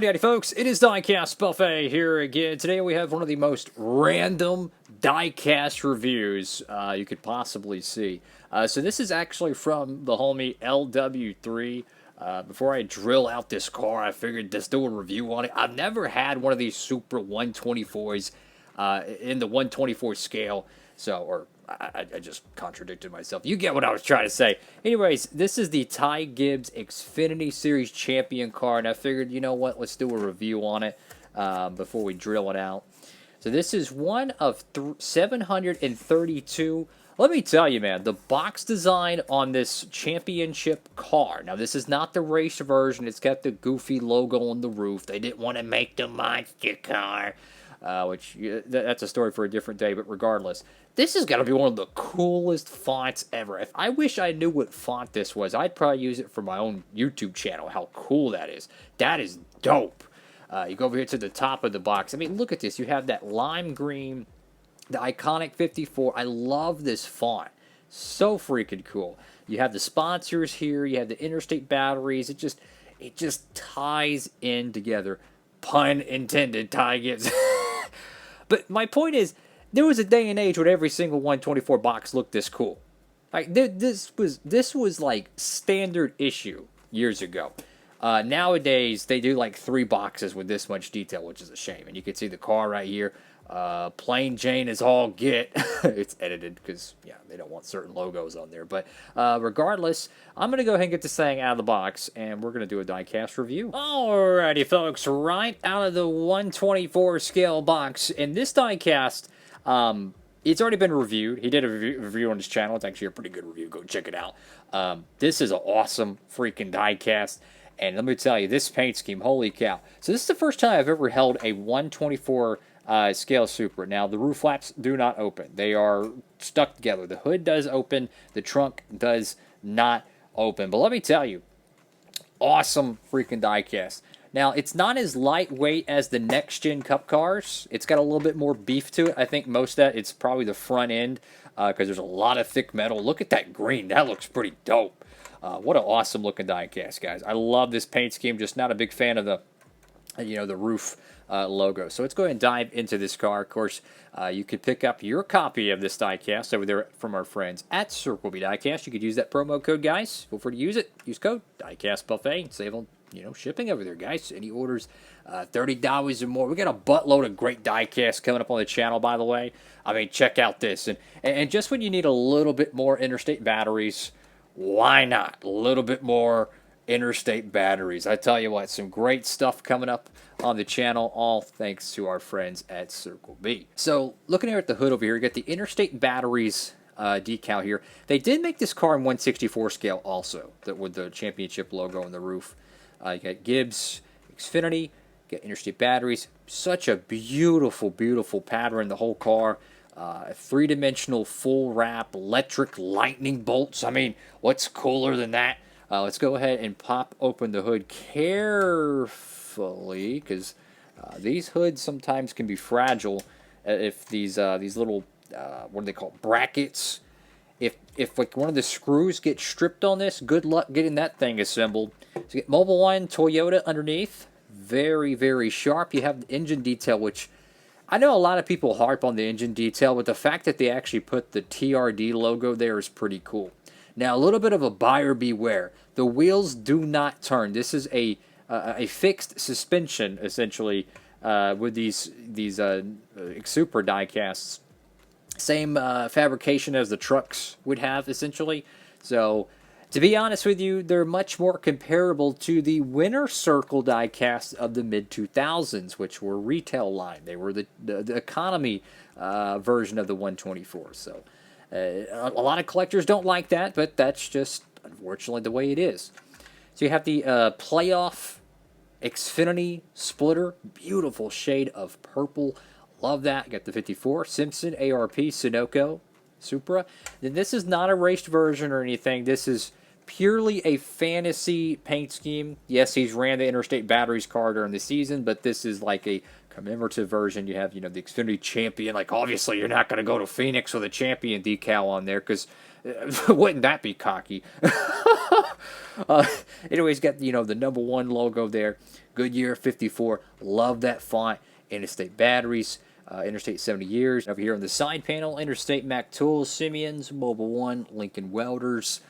Howdy, howdy, folks. It is Diecastbuffet here again. Today we have one of the most random diecast reviews you could possibly see. So this is actually from the homie LW3. Before I drill out this car, I figured just do a review on it. I've never had one of these Supra 124s in the 124 scale. So, I just contradicted myself. You get what I was trying to say. Anyways, this is the Gibbs Xfinity Series Champion car, and I figured, you know what, let's do a review on it before we drill it out. So this is one of 732. Let me tell you, man, the box design on this championship car. Now, this is not the race version. It's got the goofy logo on the roof. They didn't want to make the monster car. Which that's a story for a different day, but regardless, this has got to be one of the coolest fonts ever. If I wish I knew what font this was, I'd probably use it for my own YouTube channel, how cool that is. That is dope. You go over here to the top of the box. I mean, look at this. You have that lime green, the iconic 54. I love this font. So freaking cool. You have the sponsors here. You have the interstate batteries. It just ties in together. Pun intended, Ty Gibbs. But my point is, there was a day and age when every single 124 box looked this cool. Like this was like standard issue years ago. Nowadays they do like 3 boxes with this much detail, which is a shame. And you can see the car right here. Plain Jane is all get. It's edited because, yeah, they don't want certain logos on there. But regardless, I'm going to go ahead and get this thing out of the box, and we're going to do a diecast review. Alrighty, folks, right out of the 124 scale box. In this diecast, it's already been reviewed. He did a review on his channel. It's actually a pretty good review. Go check it out. This is an awesome freaking diecast. And let me tell you, this paint scheme, holy cow. So this is the first time I've ever held a 124 scale Supra. Now, the roof flaps do not open. They are stuck together. The hood does open. The trunk does not open. But let me tell you, awesome freaking diecast. Now, it's not as lightweight as the next-gen Cup cars. It's got a little bit more beef to it. I think most of that, it's probably the front end because there's a lot of thick metal. Look at that green. That looks pretty dope. What an awesome-looking diecast, guys. I love this paint scheme. Just not a big fan of the, the roof logo. So let's go ahead and dive into this car. Of course, you could pick up your copy of this diecast over there from our friends at Circle B Diecast. You could use that promo code, guys. Feel free to use it. Use code DIECASTBuffet and save on shipping over there, guys. Any orders $30 or more. We got a buttload of great diecasts coming up on the channel, by the way. I mean, check out this. And just when you need a little bit more interstate batteries, why not? A little bit more interstate batteries. I tell you what, some great stuff coming up on the channel, all thanks to our friends at Circle B. So, looking here at the hood over here, you got the interstate batteries decal here. They did make this car in 164 scale also, with the championship logo on the roof. You got Gibbs, Xfinity, you got interstate batteries. Such a beautiful, beautiful pattern, the whole car. 3-dimensional full wrap electric lightning bolts. I mean, what's cooler than that? Let's go ahead and pop open the hood carefully, because these hoods sometimes can be fragile. If these little what do they call, brackets? If like one of the screws gets stripped on this, good luck getting that thing assembled. So you get Mobile One Toyota underneath, very, very sharp. You have the engine detail, which I know a lot of people harp on the engine detail, but the fact that they actually put the TRD logo there is pretty cool. Now, a little bit of a buyer beware. The wheels do not turn. This is a fixed suspension, essentially, with these Supra diecasts. Same fabrication as the trucks would have, essentially. So, to be honest with you, they're much more comparable to the Winner Circle diecast of the mid-2000s, which were retail line. They were the economy version of the 124. So, a lot of collectors don't like that, but that's just, unfortunately, the way it is. So you have the Playoff Xfinity splitter. Beautiful shade of purple. Love that. You got the 54. Simpson, ARP, Sunoco, Supra. Then this is not a raced version or anything. This is purely a fantasy paint scheme. Yes, he's ran the interstate batteries car during the season, but this is like a commemorative version. You have, the Xfinity champion. Like, obviously, you're not going to go to Phoenix with a champion decal on there, because wouldn't that be cocky? uh, anyways, got, you know, the number 1 logo there. Goodyear 54. Love that font. Interstate batteries. Interstate 70 years. Over here on the side panel, Interstate Mac Tools, Simeon's, Mobile One, Lincoln Welders,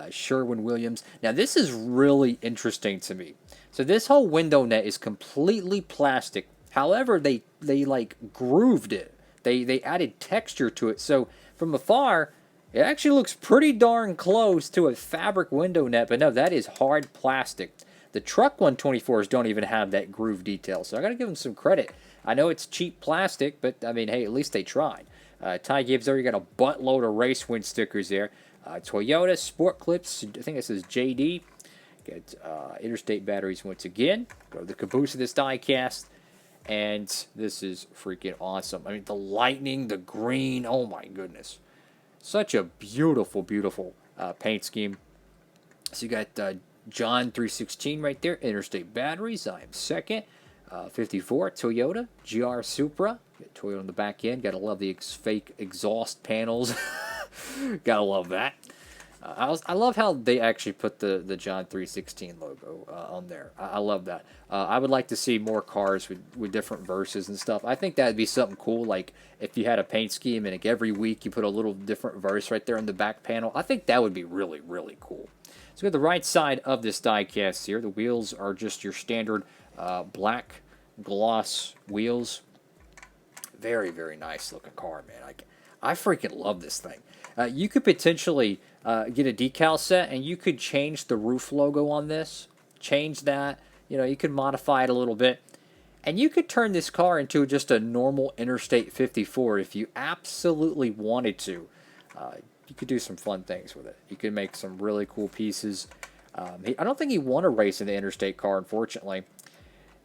Sherwin-Williams. Now, this is really interesting to me. So this whole window net is completely plastic. However, they like grooved it. They added texture to it. So from afar, it actually looks pretty darn close to a fabric window net. But no, that is hard plastic. The truck 124s don't even have that groove detail. So I got to give them some credit. I know it's cheap plastic, but I mean, hey, at least they tried. Ty Gibbs there, you got a buttload of race wind stickers there. Toyota Sport Clips, I think this is JD. Got Interstate batteries once again. Go to the caboose of this diecast. And this is freaking awesome. I mean, the lightning, the green, oh my goodness. Such a beautiful, beautiful paint scheme. So you got John 316 right there, Interstate batteries. I am second. 54, Toyota, GR Supra. Got Toyota on the back end. Gotta love the fake exhaust panels. Gotta love that. I love how they actually put the John 316 logo on there. I love that. I would like to see more cars with different verses and stuff. I think that would be something cool, like if you had a paint scheme and like every week you put a little different verse right there on the back panel. I think that would be really, really cool. So we have the right side of this diecast here. The wheels are just your standard black gloss wheels. Very, very nice looking car, man. I freaking love this thing. You could potentially get a decal set, and you could change the roof logo on this. Change that. You know, you could modify it a little bit. And you could turn this car into just a normal Interstate 54 if you absolutely wanted to. You could do some fun things with it. You could make some really cool pieces. I don't think he won a race in the Interstate car, unfortunately.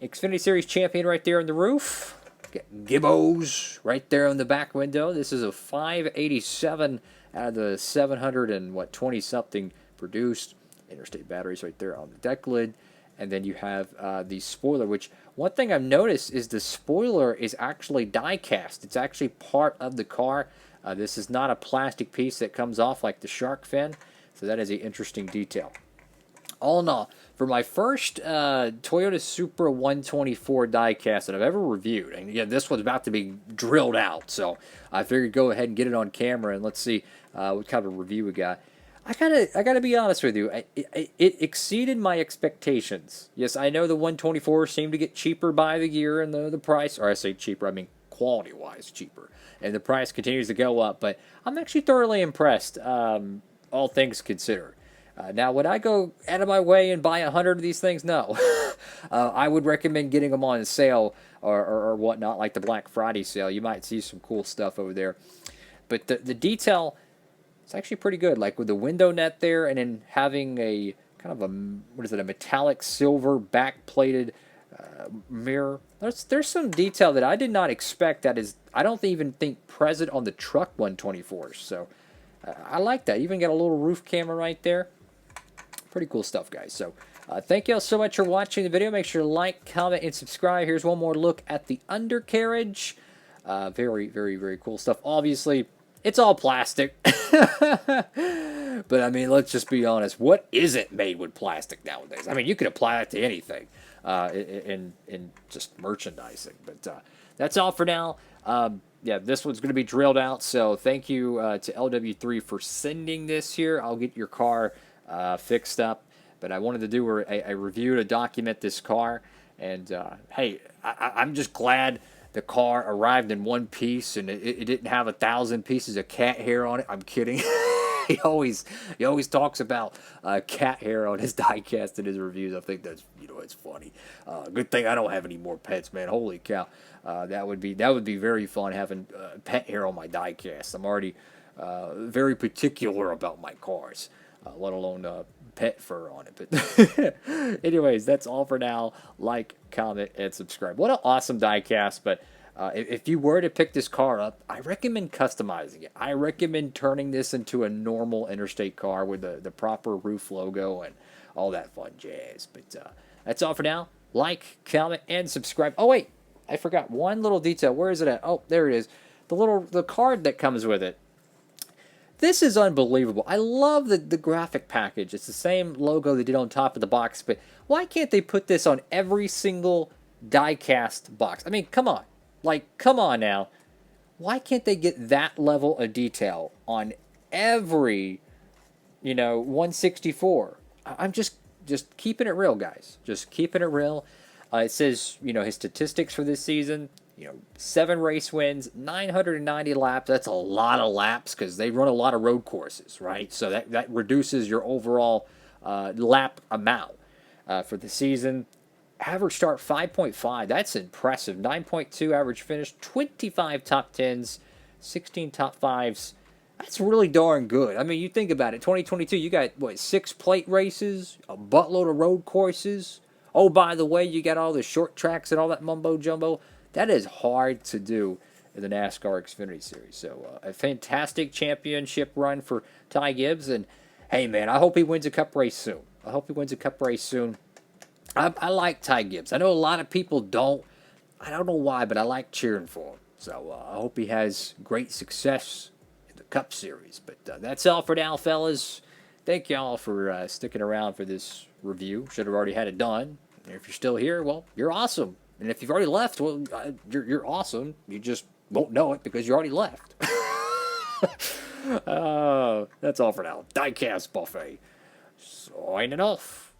Xfinity Series champion right there on the roof. Got Gibbs right there on the back window. This is a 587 out of the 720 something produced. Interstate batteries right there on the deck lid. And then you have the spoiler, which one thing I've noticed is the spoiler is actually die cast. It's actually part of the car. This is not a plastic piece that comes off like the shark fin. So that is an interesting detail. All in all, for my first Toyota Supra 124 diecast that I've ever reviewed, and again, this one's about to be drilled out, so I figured go ahead and get it on camera and let's see what kind of review we got. I gotta be honest with you, it exceeded my expectations. Yes, I know the 124 seemed to get cheaper by the year, and the price, or I say cheaper, I mean quality-wise cheaper, and the price continues to go up. But I'm actually thoroughly impressed, all things considered. Now, would I go out of my way and buy 100 of these things? No. I would recommend getting them on sale or whatnot, like the Black Friday sale. You might see some cool stuff over there. But the detail, it's actually pretty good. Like with the window net there, and then having a kind of a, what is it, a metallic silver back-plated mirror. There's some detail that I did not expect that is, I don't even think present on the truck 124s. So I like that. Even got a little roof camera right there. Pretty cool stuff, guys. So thank you all so much for watching the video. Make sure to like, comment, and subscribe. Here's one more look at the undercarriage. Very, very, very cool stuff. Obviously, it's all plastic. But, I mean, let's just be honest. What isn't made with plastic nowadays? I mean, you could apply that to anything in just merchandising. But that's all for now. Yeah, this one's going to be drilled out. So thank you to LW3 for sending this here. I'll get your car fixed up. But I wanted to do a review to document this car. And, hey, I'm just glad the car arrived in one piece and it didn't have 1,000 pieces of cat hair on it. I'm kidding. He always talks about cat hair on his diecast in his reviews. I think that's, it's funny. Good thing I don't have any more pets, man. Holy cow. That would be very fun having pet hair on my diecast. I'm already very particular about my cars, let alone pet fur on it. But anyways, that's all for now. Like, comment, and subscribe. What an awesome diecast. But if you were to pick this car up, I recommend customizing it. I recommend turning this into a normal Interstate car with the proper roof logo and all that fun jazz. But that's all for now. Like, comment, and subscribe. Oh, wait. I forgot one little detail. Where is it at? Oh, there it is. The card that comes with it. This is unbelievable. I love the graphic package. It's the same logo they did on top of the box, but why can't they put this on every single diecast box? I mean, come on. Like, come on now. Why can't they get that level of detail on every, 164? I'm just keeping it real, guys. Just keeping it real. It says, his statistics for this season, 7 race wins, 990 laps. That's a lot of laps because they run a lot of road courses, right? So that reduces your overall lap amount for the season. Average start 5.5. That's impressive. 9.2 average finish, 25 top 10s, 16 top 5s. That's really darn good. I mean, you think about it. 2022, you got, 6 plate races, a buttload of road courses. Oh, by the way, you got all the short tracks and all that mumbo-jumbo. That is hard to do in the NASCAR Xfinity Series. So, a fantastic championship run for Ty Gibbs. And, hey, man, I hope he wins a Cup race soon. I like Ty Gibbs. I know a lot of people don't. I don't know why, but I like cheering for him. So, I hope he has great success in the Cup Series. But that's all for now, fellas. Thank y'all for sticking around for this review. Should have already had it done. And if you're still here, well, you're awesome. And if you've already left, well, you're awesome. You just won't know it because you already left. That's all for now. Diecast Buffet. Signing off.